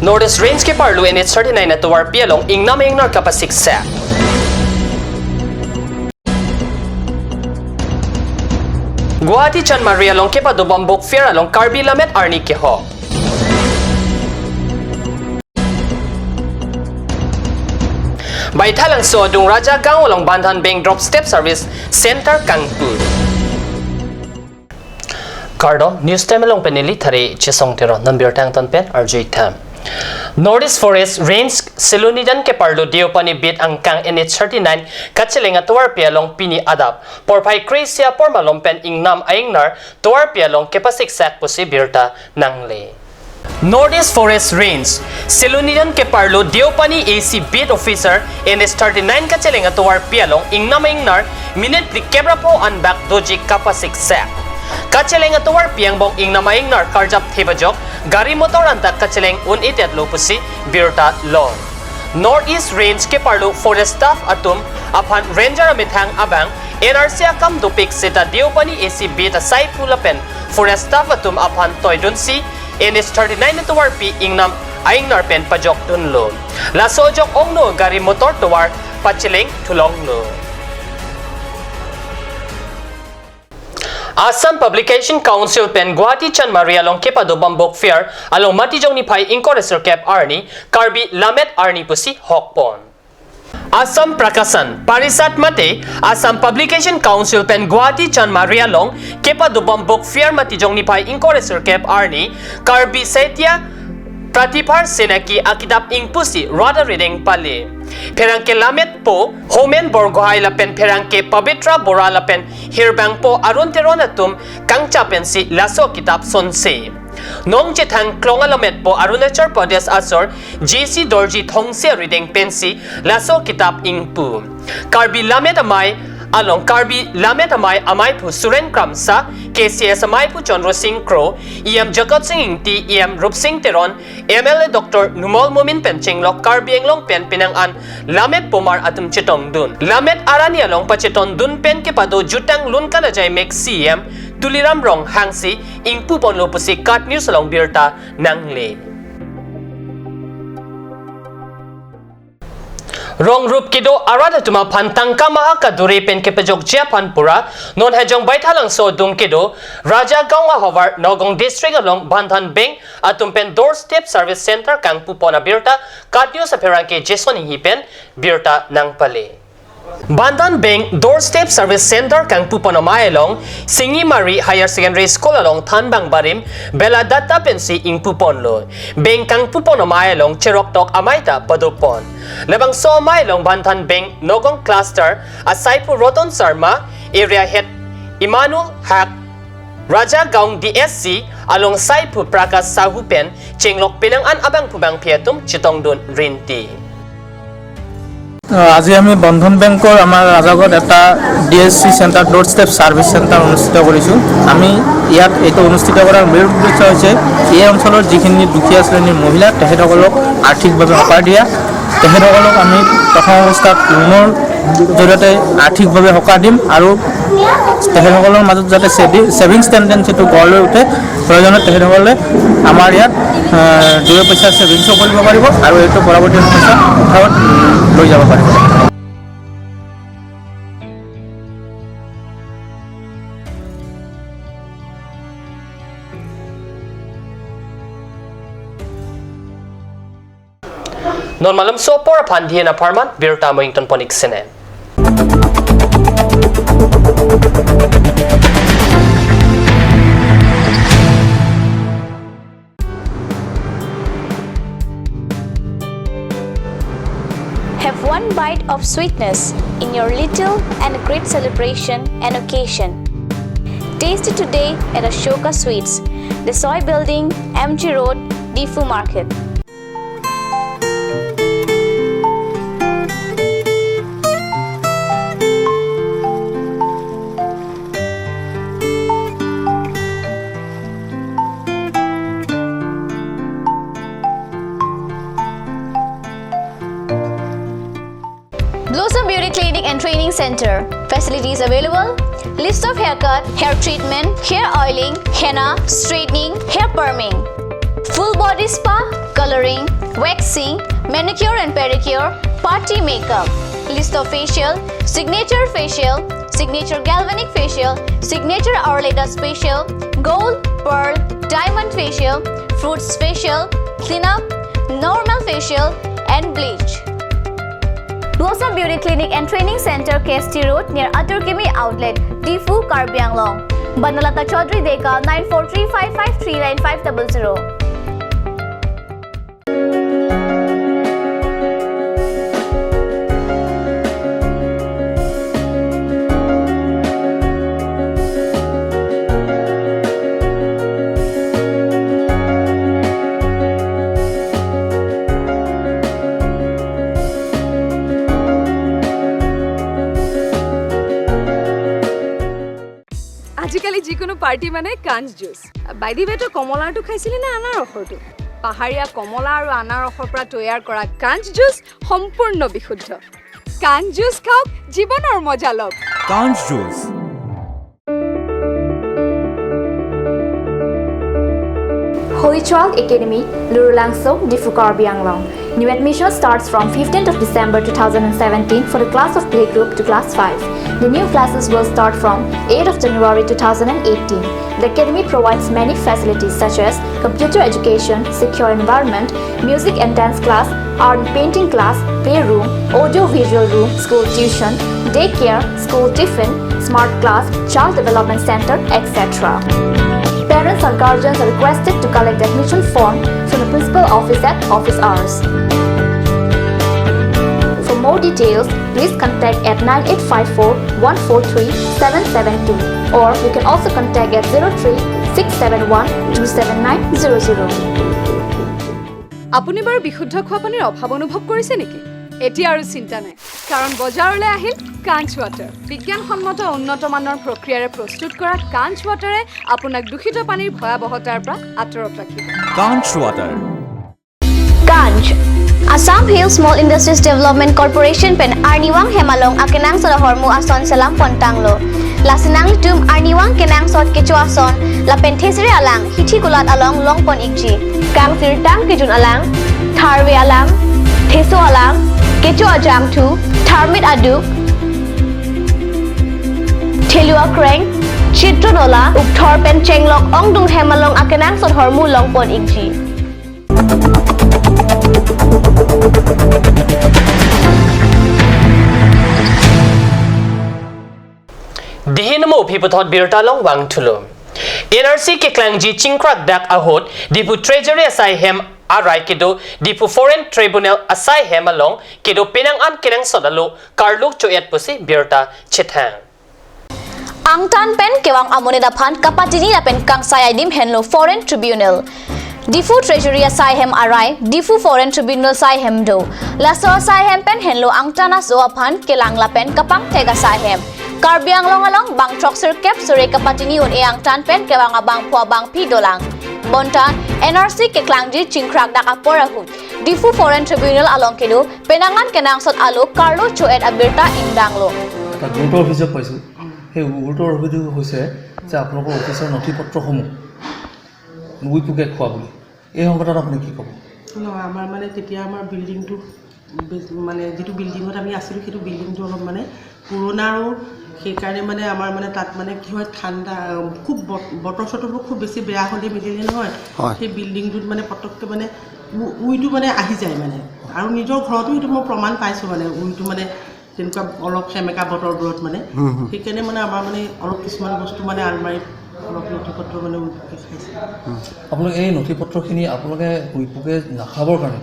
Northeast Range ke parlu NH 39 na tuwar pialong ingnam ingnar kapasiksa. Guwahati Chan Maria long ke padubambok fiera long Karbi Lamet Arni ke ho. Baithalang so dung Raja Gang long Badan Bank Drop Step Service Center Kangpur. Cardo news time long penili thari chisong tiro number tang ton pen RJ Tham. Northeast Forest Range Silunidan ke parlo diopani bit ang kang NH 39 kachilenga tuwar pialong pini adap porpai kresia pormalong pen ingnam aingnar tuwar pialong kepasik sak pusi birta nangle. Northeast Forest Range Silunidan ke parlo diopani AC bit officer NH 39 kachilenga tuwar pialong ingnam aingnar minute di kebrapo anbak doji kapasik sak. Kacheleng atuwar piang bong ing namaing nar karjap thibajok gari motor antak kacheleng unitet lupusi birta law. Northeast Range ke parlo forest staff atum apan ranger amithang abang NRC akam dupik seta diopani AC beta sai pulapen forest staff atum apan toydunsi NS 39 atuwar pi ingnam aing nar pen pajok tunlo. Lasojok ongno gari motor tuwar pacheleng tulongno. Assam Publication Council pen Guwahati Chan Maria long ke padubambok fair along matijong ni pai inkoreser kep Arni Karbi Lamet Arni pusi hokpon. Assam Prakasan Parisat mate Assam Publication Council pen Guwahati Chan Maria long ke padubambok fair matijong ni pai inkoreser kep Arni Karbi Setia Pratipar Senaki akidap ing pusi rather reading pali. Perangke Lamet po Homen Borgohay lapen perangke Pabitra Bora lapen Hirbang po Arun Teronatum Kangcha pensi Laso Kitap Sonse. Nong Chethang Klonga Lamet po Arunachar Podes Asor JC Dorji Thongse reading pensi Laso Kitap ing pu. Karbi Lamet amay along Karbi Lamet amay pu Suren Kramsa KCS amay pu Chandra Singh Kro EM Jagat Singh Ingti EM Rup Singh Teron MLA Dr. Numol Mumin Penchinglok Karbi Englong Pen Pinangan Lamet Pomar atum chitong dun Lamet Arani along pachiton dun pen ke pado jutang lun kanajay mek CM Tuliram Rong Hangsi ing pupon lopusi kat news along birta nangle. Rong rup kido arada tuma pantang kamaha kaduri pen ke pejok Japan pura non hejong baithalang so dung kido Raja Gawa Howard Nogong District along Badan Bank atum pen doorstep service center kang pupona birta katyo sa perangke Jason hipen birta nang pali. Badan Bank Doorstep Service Center kang pupona maelong Singi Mari Higher Secondary School along Tanbang Barim Bela Data Pensi ing puponlo Bank kang pupona maelong Cheroktok Amaita Padupon Labang so maelong Badan Bank Nogong Cluster Asaipu Roton Sarma Area Head Immanuel Hak Raja Gaung DSC along Saipu Prakas Sahupen Chinglok Pinangan Abang Pubang Pietum Chitongdun Rinti. আজি আমি বন্ধন বেংকৰ আমাৰ ৰাজাগত এটা DSC centre ডোৰ step service centre অনুষ্ঠিত কৰিছো। আমি ইয়াত এইটো অনুষ্ঠিত কৰাৰ মূল উদ্দেশ্য হৈছে এই অঞ্চলৰ যিখিনি দুখীয়া শ্ৰেণীৰ মহিলা তেখেতসকলক আৰ্থিকভাৱে সহায় দিয়া। তেখেতসকলক আমি প্ৰথম অৱস্থাত লোনৰ জৰিয়তে আৰ্থিকভাৱে সহায় দিম আৰু তেখেতসকলৰ মাজত যাতে সেভিংস টেন্ডেন্সিটো গঢ় লৈ উঠে প্ৰয়োজনত তেখেতসকলে আমাৰ ইয়াত দুই পইচা সেভিংসো কৰিব পাৰিব আৰু এইটো পৰৱৰ্তী পইচা উঠাত লৈ যাব পাৰিব। Normalam so por pandhiena parman birta moington ponik sene. Have one bite of sweetness in your little and great celebration and occasion. Taste it today at Ashoka Sweets, the Soy Building, MG Road, Difu Market. Blossom Beauty Clinic and Training Center. Facilities available: list of haircut, hair treatment, hair oiling, henna, straightening, hair perming, full body spa, coloring, waxing, manicure and pedicure, party makeup, list of facial, signature galvanic facial, signature hour latest facial, gold, pearl, diamond facial, fruits facial, cleanup, normal facial, and bleach. Blossom Beauty Clinic and Training Center, KST Road near Aturkimi Outlet, Difu, Karbi Anglong. Banalata Chaudhary Deka 9435539500. আজিকালি যিকোনো party মানে কাঞ্চ juice বাইদি বেটো কমলাটো খাইছিলি না আনাৰসৰটো পাহাৰীয়া কমলা আৰু আনাৰসৰ পৰা তৈয়াৰ কৰা কাঞ্চ জুচ সম্পূৰ্ণ বিশুদ্ধ কাঞ্চ জুচ খাওক জীৱনৰ মজা লওক কাঞ্চ juice Holy Child Academy, Lurulangso, Difu, Karbi Anglong. New admission starts from 15th of December 2017 for the class of playgroup to class 5. The new classes will start from 8th of January 2018. The academy provides many facilities such as computer education, secure environment, music and dance class, art and painting class, playroom, audio-visual room, school tuition, daycare, school tiffin, smart class, child development center, etc. Parents and guardians are requested to collect the admission form from the principal office at office hours. For more details, please contact at 9854-143-772 or you can also contact at 03-671-27900. আপুনি বাৰু বিশুদ্ধ খোৱা পানীৰ অভাৱ অনুভৱ কৰিছে নেকি এতিয়া আৰু চিন্তা নাই কাৰণ বজাৰলৈ আহিল কাঞ্চ ৱাটাৰ বিজ্ঞানসন্মত উন্নত মানৰ প্ৰক্ৰিয়াৰে প্ৰস্তুত কৰা কাঞ্চ ৱাটাৰে আপোনাক দূষিত পানীৰ ভয়াৱহতাৰ পৰা আঁতৰত ৰাখিব কাঞ্চ water Kanj Assam Hill Small Industries Development Corporation pen Arniwang Hemalong akenang sa hormu ason salam pontanglo lasinang tum Arniwang kenang sot kecu ason la penthesiri alang hithi kulat along longpon ikji kang sirtang kijun alang tharwe alang theso alang kecu ajam thu tharmit aduk thelua kreng chitronola ukthor pen chenglok ongdung hemalong akenang sot hormu longpon ikji Dihinmo uphiputod birtalong wang tulum. NRC ke klangji chingkrak dak ahot dipu treasury asai hem arai kedo dipu foreign tribunal asai hem along kedo pinangan kinang sodalo karluk choyat pusi birta chithang. Ang tan pen kewang amone dapan kapatini da pen kang sayaidim henlo foreign tribunal. Difu treasury asai hem arai difu foreign tribunal sai hem do. Laso sai hem pen henlo ang tanas zo apan kelang la pen kapang tega sai hem. Karbi Anglong along bang troxer cap sore kapatini un e ang tan pen kewang abang phwa bang pi dolang. Bonta NRC ke klangji chingkrak dak aporahut. Difu foreign tribunal along kedo penangan kenang sot alo karlo choet abirta indanglo. এটা গুৰুতৰ অভিযোগ পাইছোঁ সেই গুৰুতৰ অভিযোগ হৈছে যে আপোনালোকৰ অফিচৰ নথিপত্ৰসমূহ উইপুকে খোৱা বুলি এই সংকটত আপুনি কি ক'ব নহয় আমাৰ মানে তেতিয়া আমাৰ বিল্ডিংটো মানে যিটো বিল্ডিঙত আমি আছিলোঁ সেইটো বিল্ডিংটো অলপ মানে পুৰণা আৰু সেইকাৰণে মানে আমাৰ মানে তাত মানে কি হয় ঠাণ্ডা খুব বতৰ চতৰবোৰ খুব বেছি বেয়া হ'লে মিলিলে নহয় সেই বিল্ডিংটোত মানে পটককৈ মানে উইটো মানে আহি যায় মানে আৰু নিজৰ ঘৰতো সেইটো মই প্ৰমাণ পাইছোঁ মানে উইটো মানে তেনেকুৱা অলপ সেমেকা বতৰবোৰত মানে সেইকাৰণে মানে আমাৰ মানে অলপ কিছুমান বস্তু মানে আলমাৰীত অলপ নথিপত্ৰ মানে উইপুকে খাইছে আপোনালোকে এই নথিপত্ৰখিনি আপোনালোকে উইপুকে নাখাবৰ কাৰণে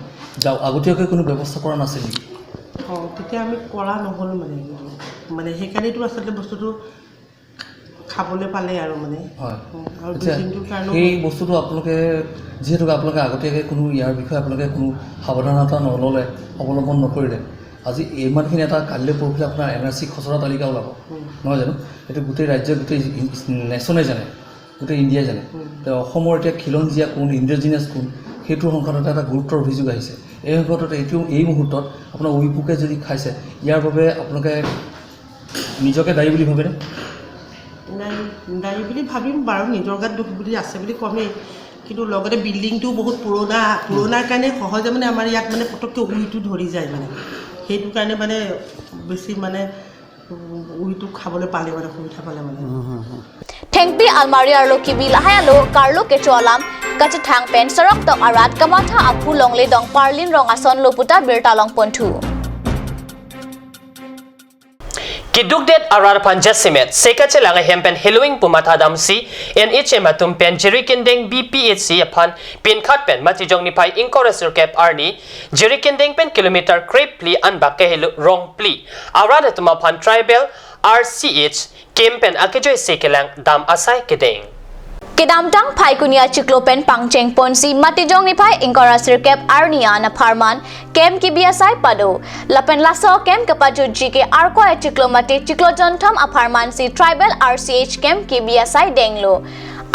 আগতীয়াকৈ কোনো ব্যৱস্থা কৰা নাছিল নেকি অঁ তেতিয়া আমি কৰা নহ'ল মানে সেইকাৰণেতো আচলতে বস্তুটো খাবলৈ পালে আৰু মানে হয় আৰু বিল্ডিংটোৰ কাৰণে সেই বস্তুটো আপোনালোকে যিহেতু আপোনালোকে আগতীয়াকৈ কোনো ইয়াৰ বিষয়ে আপোনালোকে কোনো সাৱধানতা নল'লে অৱলম্বন নকৰিলে আজি ইমানখিনি এটা কাইলৈ পৰহিলে আপোনাৰ NRC খচৰা তালিকা ওলাব নহয় জানো এইটো গোটেই ৰাজ্য গোটেই নেশ্যনে জানে গোটেই ইণ্ডিয়াই জানে অসমৰ এতিয়া খিলঞ্জীয়া কোন ইণ্ডোজিনাছ কোন সেইটোৰ সংক্ৰান্তত এটা গুৰুত্বৰ অভিযোগ আহিছে এই সংক্ৰান্তত এই মুহূৰ্তত আপোনাৰ উইপুকে যদি খাইছে ইয়াৰ বাবে আপোনালোকে নিজকে দায়ী বুলি ভাবেনে দায়ী বুলি ভাবিম বাৰু নিজৰ গাত দুখ বুলি আছে বুলি কমেই কিন্তু লগতে বিল্ডিংটো বহুত পুৰণাৰ কাৰণে সহজে মানে আমাৰ ইয়াত মানে পটককৈ উইটো ধৰি যায় মানে সেইটো কাৰণে মানে বেছি মানে উইটো খাবলৈ পালে মানে সুবিধা পালে মানে Thengpi almari arlo kibi lahayalo karlo kechualam kacha thang pen sarok tok arat kamatha apu longle dong parlin rong ason loputa birtalong pontu Kidugdet arar panjasimet sekache langa hempen Halloween pumata damsi NHM atum pen jerikindeng BPHC apan pin khat pen matijong ni pai inkoresur cap arni jerikindeng pen kilometer crepe pli anbak ke wrong pli arada tuma pan tribal RCH kempen akejoy sekelang dam asai kedeng Kedamtang phai kunia chiklopen pangcheng ponsi matijong ni phai inkorasir cap arnia na pharman kem ki biasai pado lapen laso kem kapaju jike arko e chiklomati chiklojontham apharman si tribal RCH kem ki biasai denglo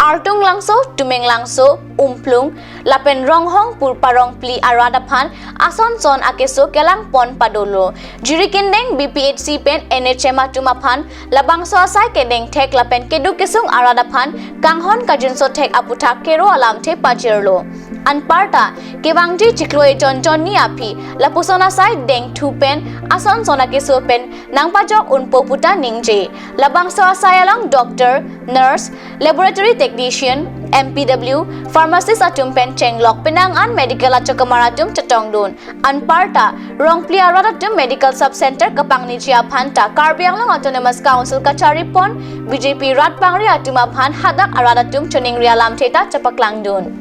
Artung langso, tumeng langso, umplung, lapen ronghong purparong pli aradaphan, ason son akeso kelang pon padolo. Jirikindeng BPHC pen NHM atumaphan, labang so asai kedeng tek lapen kedukesung aradaphan, kanghon kajunso tek aputak kero alam te pajirlo. Anparta, kebangji chiklo e jon ni api, lapusona sai deng tu pen, ason son akeso pen, nangpajok unpo puta ningje. Labang so asai alang doctor, nurse, laboratory technician, MPW, pharmacist atum pen chenglok penangan medical achokamaratum chatongdun. Anparta, rongpli aradatum medical subcenter kapang nijia phanta Karbianglang Autonomous Council kachari pon BJP ratpangri atuma phan hadak aradatum choning rialam theta chapaklangdun.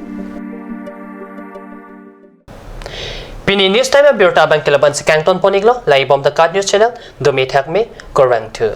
Pini news time birta bang kilaban si Kangton poniglo lai bom the card news channel do me thak me korang tu